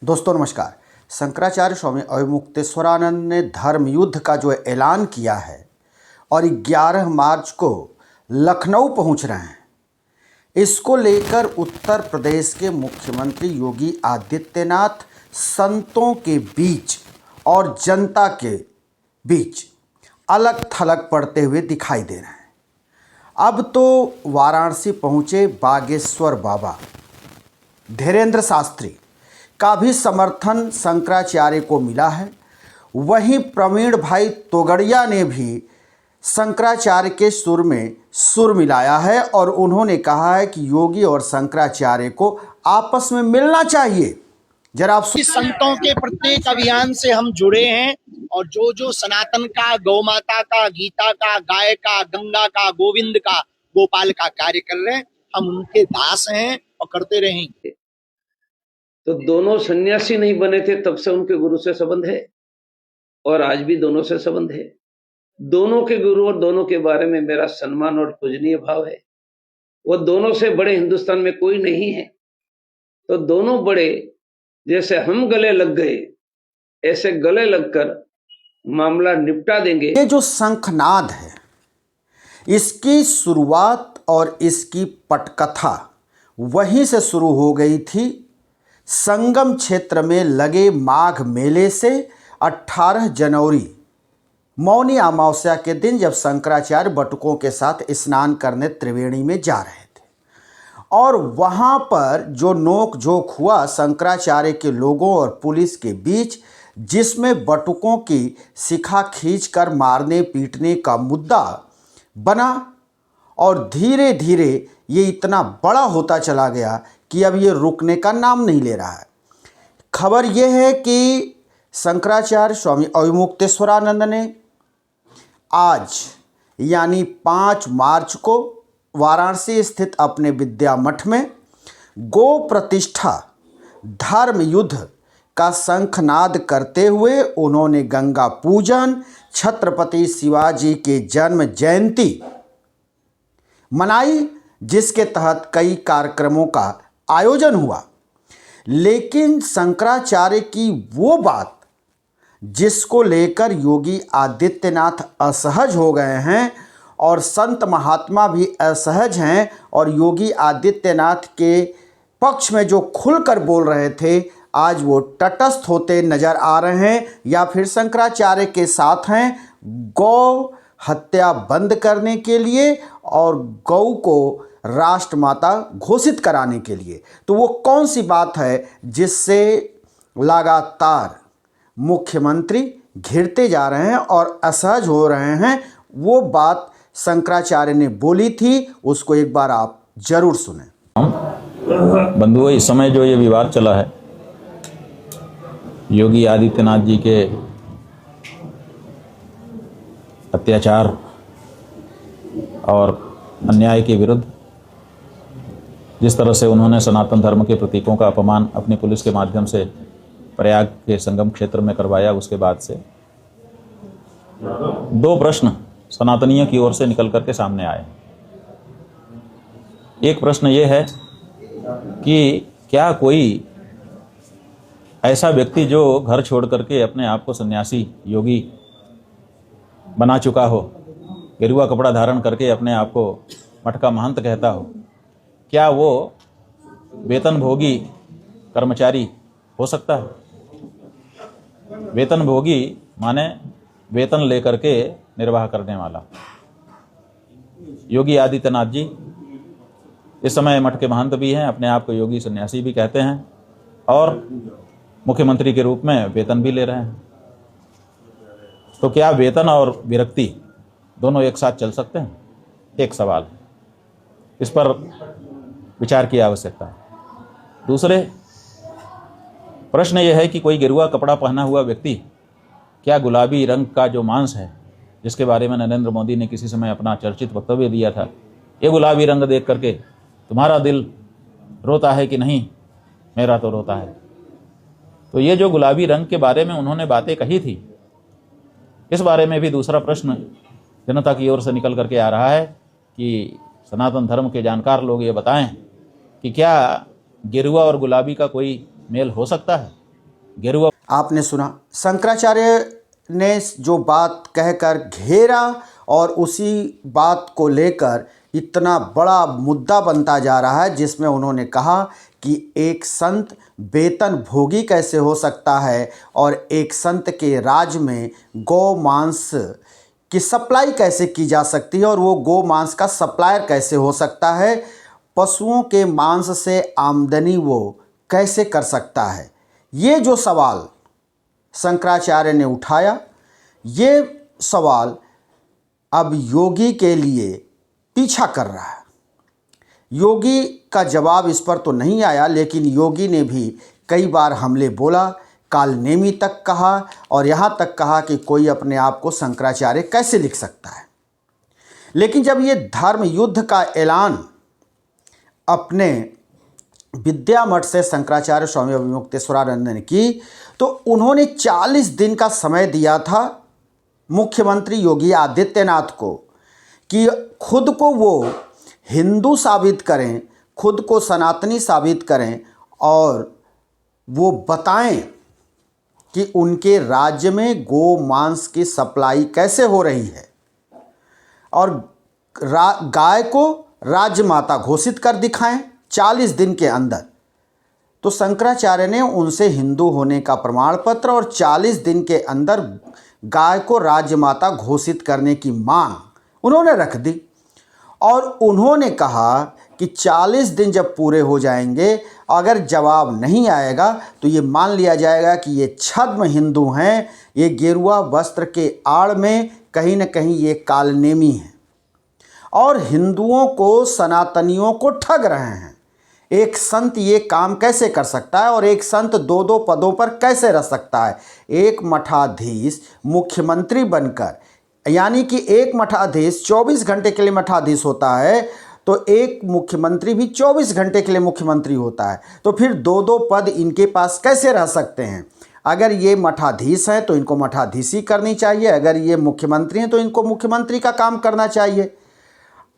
दोस्तों नमस्कार। शंकराचार्य स्वामी अवमुक्तेश्वरानंद ने धर्म युद्ध का जो ऐलान किया है और 11 मार्च को लखनऊ पहुंच रहे हैं, इसको लेकर उत्तर प्रदेश के मुख्यमंत्री योगी आदित्यनाथ संतों के बीच और जनता के बीच अलग थलग पड़ते हुए दिखाई दे रहे हैं। अब तो वाराणसी पहुँचे बागेश्वर बाबा धीरेन्द्र शास्त्री का भी समर्थन शंकराचार्य को मिला है। वहीं प्रवीण भाई तोगड़िया ने भी शंकराचार्य के सुर में सुर मिलाया है और उन्होंने कहा है कि योगी और शंकराचार्य को आपस में मिलना चाहिए। जरा आप संतों के प्रत्येक अभियान से हम जुड़े हैं और जो सनातन का, गौ माता का, गीता का, गाय का, गंगा का, गोविंद का, गोपाल का कार्य कर रहे हैं, हम उनके दास हैं और करते रहेंगे। तो दोनों सन्यासी नहीं बने थे तब से उनके गुरु से संबंध है और आज भी दोनों से संबंध है। दोनों के गुरु और दोनों के बारे में मेरा सम्मान और पूजनीय भाव है। वो दोनों से बड़े हिंदुस्तान में कोई नहीं है। तो दोनों बड़े, जैसे हम गले लग गए ऐसे गले लगकर मामला निपटा देंगे। ये जो शंखनाद है, इसकी शुरुआत और इसकी पटकथा वहीं से शुरू हो गई थी। संगम क्षेत्र में लगे माघ मेले से 18 जनवरी मौनी अमावस्या के दिन जब शंकराचार्य बटुकों के साथ स्नान करने त्रिवेणी में जा रहे थे और वहाँ पर जो नोक झोंक हुआ शंकराचार्य के लोगों और पुलिस के बीच, जिसमें बटुकों की शिखा खींचकर मारने पीटने का मुद्दा बना और धीरे धीरे ये इतना बड़ा होता चला गया कि अब ये रुकने का नाम नहीं ले रहा है। खबर ये है कि शंकराचार्य स्वामी अवमुक्तेश्वरानंद ने आज यानी 5 मार्च को वाराणसी स्थित अपने विद्या मठ में गो प्रतिष्ठा धर्म युद्ध का शंखनाद करते हुए उन्होंने गंगा पूजन, छत्रपति शिवाजी के जन्म जयंती मनाई, जिसके तहत कई कार्यक्रमों का आयोजन हुआ। लेकिन शंकराचार्य की वो बात जिसको लेकर योगी आदित्यनाथ असहज हो गए हैं और संत महात्मा भी असहज हैं और योगी आदित्यनाथ के पक्ष में जो खुलकर बोल रहे थे, आज वो तटस्थ होते नजर आ रहे हैं या फिर शंकराचार्य के साथ हैं गौ हत्या बंद करने के लिए और गौ को राष्ट्रमाता घोषित कराने के लिए। तो वो कौन सी बात है जिससे लगातार मुख्यमंत्री घिरते जा रहे हैं और असहज हो रहे हैं? वो बात शंकराचार्य ने बोली थी, उसको एक बार आप जरूर सुने। बंधुओं, इस समय जो ये विवाद चला है योगी आदित्यनाथ जी के अत्याचार और अन्याय के विरुद्ध, जिस तरह से उन्होंने सनातन धर्म के प्रतीकों का अपमान अपनी पुलिस के माध्यम से प्रयाग के संगम क्षेत्र में करवाया, उसके बाद से 2 प्रश्न सनातनियों की ओर से निकल करके सामने आए। एक प्रश्न ये है कि क्या कोई ऐसा व्यक्ति जो घर छोड़ करके अपने आप को सन्यासी योगी बना चुका हो, गेरुआ कपड़ा धारण करके अपने आप को मठ का महंत कहता हो, क्या वो वेतनभोगी कर्मचारी हो सकता है? वेतनभोगी माने वेतन लेकर के निर्वाह करने वाला। योगी आदित्यनाथ जी इस समय मठ के महंत भी हैं, अपने आप को योगी सन्यासी भी कहते हैं और मुख्यमंत्री के रूप में वेतन भी ले रहे हैं। तो क्या वेतन और विरक्ति दोनों एक साथ चल सकते हैं? एक सवाल, इस पर विचार की आवश्यकता है। दूसरे प्रश्न यह है कि कोई गेरुआ कपड़ा पहना हुआ व्यक्ति क्या गुलाबी रंग का जो मांस है, जिसके बारे में नरेंद्र मोदी ने किसी समय अपना चर्चित वक्तव्य दिया था, ये गुलाबी रंग देख करके तुम्हारा दिल रोता है कि नहीं? मेरा तो रोता है। तो ये जो गुलाबी रंग के बारे में उन्होंने बातें कही थी, इस बारे में भी दूसरा प्रश्न जनता की ओर से निकल करके आ रहा है कि सनातन धर्म के जानकार लोग ये बताएं कि क्या गेरुआ और गुलाबी का कोई मेल हो सकता है? गेरुआ। आपने सुना, शंकराचार्य ने जो बात कहकर घेरा और उसी बात को लेकर इतना बड़ा मुद्दा बनता जा रहा है, जिसमें उन्होंने कहा कि एक संत वेतन भोगी कैसे हो सकता है और एक संत के राज में गौ मांस की सप्लाई कैसे की जा सकती है और वो गौ मांस का सप्लायर कैसे हो सकता है, पशुओं के मांस से आमदनी वो कैसे कर सकता है। ये जो सवाल शंकराचार्य ने उठाया, ये सवाल अब योगी के लिए पीछा कर रहा है। योगी का जवाब इस पर तो नहीं आया, लेकिन योगी ने भी कई बार हमले बोला, कालनेमी तक कहा और यहाँ तक कहा कि कोई अपने आप को शंकराचार्य कैसे लिख सकता है। लेकिन जब ये धर्म युद्ध का ऐलान अपने विद्या मठ से शंकराचार्य स्वामी अभिमुक्तेश्वरानंद ने की, तो उन्होंने 40 दिन का समय दिया था मुख्यमंत्री योगी आदित्यनाथ को कि खुद को वो हिंदू साबित करें, खुद को सनातनी साबित करें और वो बताएं कि उनके राज्य में गो मांस की सप्लाई कैसे हो रही है और गाय को राज्य माता घोषित कर दिखाएं 40 दिन के अंदर। तो शंकराचार्य ने उनसे हिंदू होने का प्रमाण पत्र और 40 दिन के अंदर गाय को राज्य माता घोषित करने की मांग उन्होंने रख दी और उन्होंने कहा कि 40 दिन जब पूरे हो जाएंगे, अगर जवाब नहीं आएगा तो ये मान लिया जाएगा कि ये छद्म हिंदू हैं, ये गेरुआ वस्त्र के आड़ में कहीं न कहीं ये कालनेमी हैं और हिंदुओं को, सनातनियों को ठग रहे हैं। एक संत ये काम कैसे कर सकता है और एक संत 2-2 पदों पर कैसे रह सकता है। एक मठाधीश मुख्यमंत्री बनकर, यानी कि एक मठाधीश 24 घंटे के लिए मठाधीश होता है, तो एक मुख्यमंत्री भी 24 घंटे के लिए मुख्यमंत्री होता है। तो फिर 2-2 पद इनके पास कैसे रह सकते हैं। अगर ये मठाधीश हैं तो इनको मठाधीशी करनी चाहिए, अगर ये मुख्यमंत्री हैं तो इनको मुख्यमंत्री का काम करना चाहिए।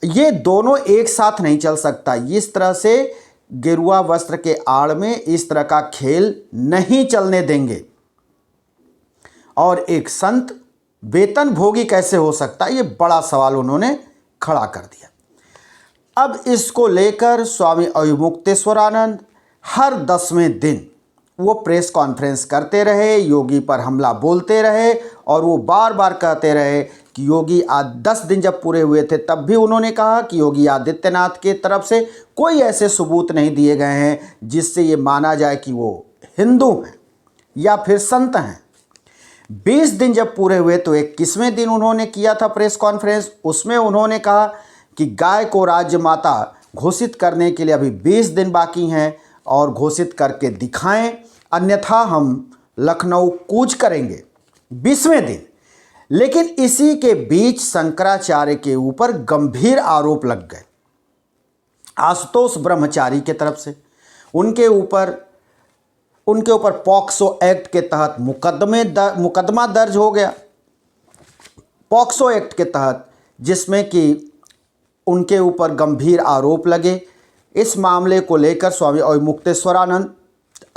ये दोनों एक साथ नहीं चल सकता। इस तरह से गेरुआ वस्त्र के आड़ में इस तरह का खेल नहीं चलने देंगे। और एक संत वेतन भोगी कैसे हो सकता है, ये बड़ा सवाल उन्होंने खड़ा कर दिया। अब इसको लेकर स्वामी अभिमुक्तेश्वरानंद हर 10वें दिन वो प्रेस कॉन्फ्रेंस करते रहे, योगी पर हमला बोलते रहे और वो बार बार कहते रहे कि योगी आज 10 दिन जब पूरे हुए थे तब भी उन्होंने कहा कि योगी आदित्यनाथ के तरफ से कोई ऐसे सबूत नहीं दिए गए हैं जिससे ये माना जाए कि वो हिंदू हैं या फिर संत हैं। 20 दिन जब पूरे हुए तो 21वें दिन उन्होंने किया था प्रेस कॉन्फ्रेंस, उसमें उन्होंने कहा कि गाय को राज्य माता घोषित करने के लिए अभी 20 दिन बाकी हैं और घोषित करके दिखाएं, अन्यथा हम लखनऊ कूच करेंगे 20वें दिन। लेकिन इसी के बीच शंकराचार्य के ऊपर गंभीर आरोप लग गए आशुतोष ब्रह्मचारी के तरफ से। उनके ऊपर पॉक्सो एक्ट के तहत मुकदमा दर्ज हो गया, पॉक्सो एक्ट के तहत, जिसमें कि उनके ऊपर गंभीर आरोप लगे। इस मामले को लेकर स्वामी अभिमुक्तेश्वरानंद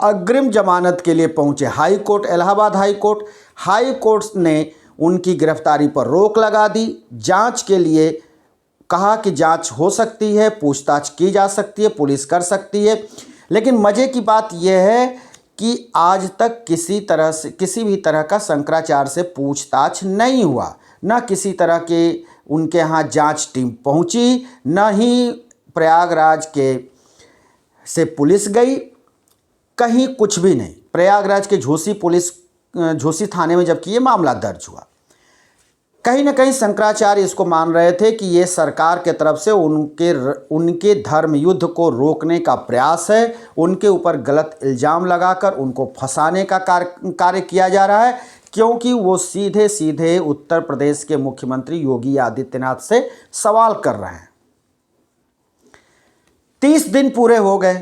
अग्रिम जमानत के लिए पहुंचे high court, Allahabad high court ने उनकी गिरफ्तारी पर रोक लगा दी। जांच के लिए कहा कि जांच हो सकती है, पूछताछ की जा सकती है, पुलिस कर सकती है। लेकिन मज़े की बात यह है कि आज तक किसी भी तरह का शंकराचार्य से पूछताछ नहीं हुआ, न किसी तरह के उनके यहाँ जांच टीम पहुंची, न ही प्रयागराज से पुलिस गई, कहीं कुछ भी नहीं। प्रयागराज के झोसी थाने में जबकि ये मामला दर्ज हुआ, कहीं ना कहीं शंकराचार्य इसको मान रहे थे कि ये सरकार के तरफ से उनके धर्म युद्ध को रोकने का प्रयास है, उनके ऊपर गलत इल्ज़ाम लगाकर उनको फंसाने का कार्य किया जा रहा है, क्योंकि वो सीधे सीधे उत्तर प्रदेश के मुख्यमंत्री योगी आदित्यनाथ से सवाल कर रहे हैं। 30 दिन पूरे हो गए।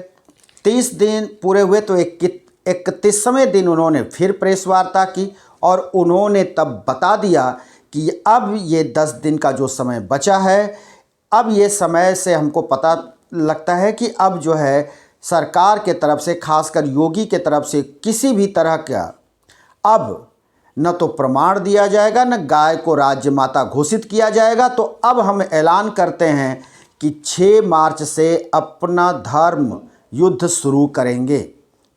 30 दिन पूरे हुए तो 31वें दिन उन्होंने फिर प्रेस वार्ता की और उन्होंने तब बता दिया कि अब ये 10 दिन का जो समय बचा है, अब ये समय से हमको पता लगता है कि अब जो है सरकार के तरफ से, खासकर योगी के तरफ से किसी भी तरह का अब न तो प्रमाण दिया जाएगा, न गाय को राज्य माता घोषित किया जाएगा। तो अब हम ऐलान करते हैं कि 6 मार्च से अपना धर्म युद्ध शुरू करेंगे,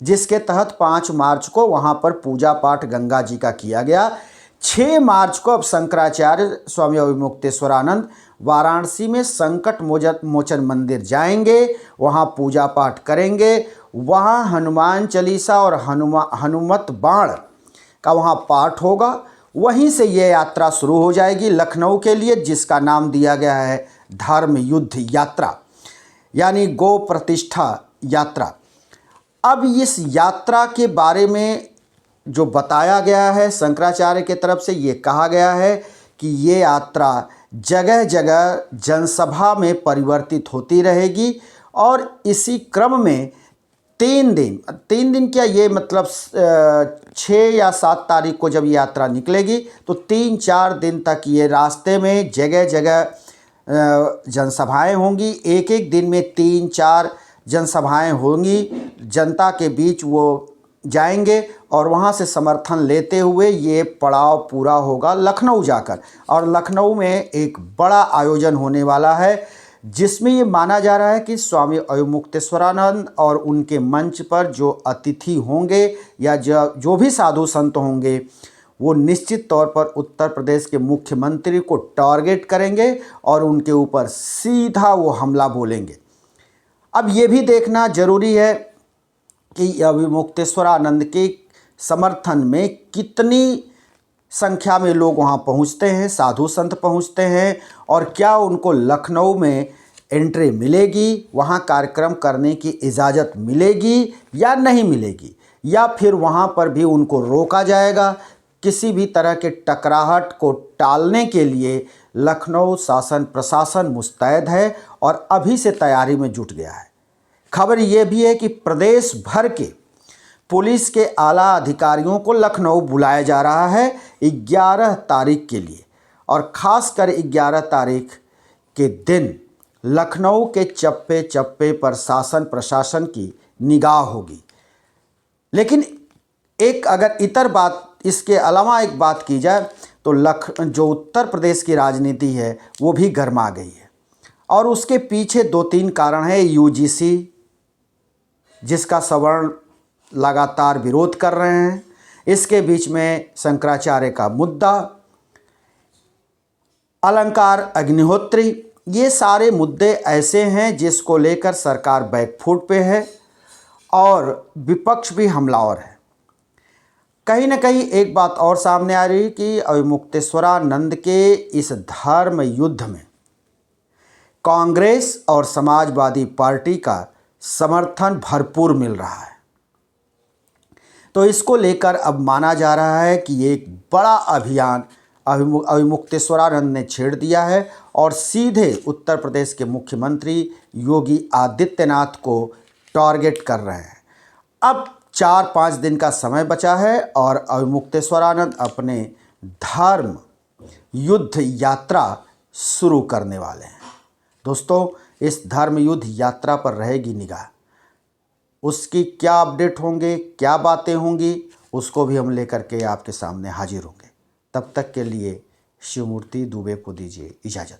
जिसके तहत 5 मार्च को वहाँ पर पूजा पाठ गंगा जी का किया गया। 6 मार्च को अब शंकराचार्य स्वामी अविमुक्तेश्वरानंद वाराणसी में संकट मोचन मंदिर जाएंगे, वहाँ पूजा पाठ करेंगे, वहाँ हनुमान चालीसा और हनुमत बाण का वहाँ पाठ होगा। वहीं से ये यात्रा शुरू हो जाएगी लखनऊ के लिए, जिसका नाम दिया गया है धर्म युद्ध यात्रा, यानी गो प्रतिष्ठा यात्रा। अब इस यात्रा के बारे में जो बताया गया है शंकराचार्य के तरफ से, ये कहा गया है कि ये यात्रा जगह जगह जनसभा में परिवर्तित होती रहेगी और इसी क्रम में 3 दिन क्या, ये मतलब 6 या 7 तारीख को जब यात्रा निकलेगी तो 3-4 दिन तक ये रास्ते में जगह जगह जनसभाएं होंगी। एक दिन में 3-4 जनसभाएं होंगी, जनता के बीच वो जाएंगे और वहाँ से समर्थन लेते हुए ये पड़ाव पूरा होगा लखनऊ जाकर। और लखनऊ में एक बड़ा आयोजन होने वाला है, जिसमें ये माना जा रहा है कि स्वामी अविमुक्तेश्वरानंद और उनके मंच पर जो अतिथि होंगे या जो भी साधु संत होंगे, वो निश्चित तौर पर उत्तर प्रदेश के मुख्यमंत्री को टारगेट करेंगे और उनके ऊपर सीधा वो हमला बोलेंगे। अब ये भी देखना जरूरी है कि अविमुक्तेश्वरानंद के समर्थन में कितनी संख्या में लोग वहाँ पहुँचते हैं, साधु संत पहुँचते हैं, और क्या उनको लखनऊ में एंट्री मिलेगी, वहाँ कार्यक्रम करने की इजाज़त मिलेगी या नहीं मिलेगी, या फिर वहाँ पर भी उनको रोका जाएगा। किसी भी तरह के टकराहट को टालने के लिए लखनऊ शासन प्रशासन मुस्तैद है और अभी से तैयारी में जुट गया है। खबर ये भी है कि प्रदेश भर के पुलिस के आला अधिकारियों को लखनऊ बुलाया जा रहा है 11 तारीख के लिए, और ख़ासकर 11 तारीख के दिन लखनऊ के चप्पे चप्पे पर शासन प्रशासन की निगाह होगी। लेकिन एक अगर इतर बात, इसके अलावा एक बात की जाए तो जो उत्तर प्रदेश की राजनीति है वो भी गर्मा गई है, और उसके पीछे 2-3 कारण है। यूजीसी, जिसका सवर्ण लगातार विरोध कर रहे हैं, इसके बीच में शंकराचार्य का मुद्दा, अलंकार अग्निहोत्री, ये सारे मुद्दे ऐसे हैं जिसको लेकर सरकार बैकफुट पे है और विपक्ष भी हमलावर है। कहीं ना कहीं एक बात और सामने आ रही कि अविमुक्तेश्वरानंद के इस धर्म युद्ध में कांग्रेस और समाजवादी पार्टी का समर्थन भरपूर मिल रहा है। तो इसको लेकर अब माना जा रहा है कि ये एक बड़ा अभियान अविमुक्तेश्वरानंद ने छेड़ दिया है और सीधे उत्तर प्रदेश के मुख्यमंत्री योगी आदित्यनाथ को टारगेट कर रहे हैं। अब 4-5 दिन का समय बचा है और अविमुक्तेश्वरानंद अपने धर्म युद्ध यात्रा शुरू करने वाले हैं। दोस्तों, इस धर्म युद्ध यात्रा पर रहेगी निगाह, उसकी क्या अपडेट होंगे, क्या बातें होंगी, उसको भी हम लेकर के आपके सामने हाजिर होंगे। तब तक के लिए शिवमूर्ति दुबे को दीजिए इजाज़त।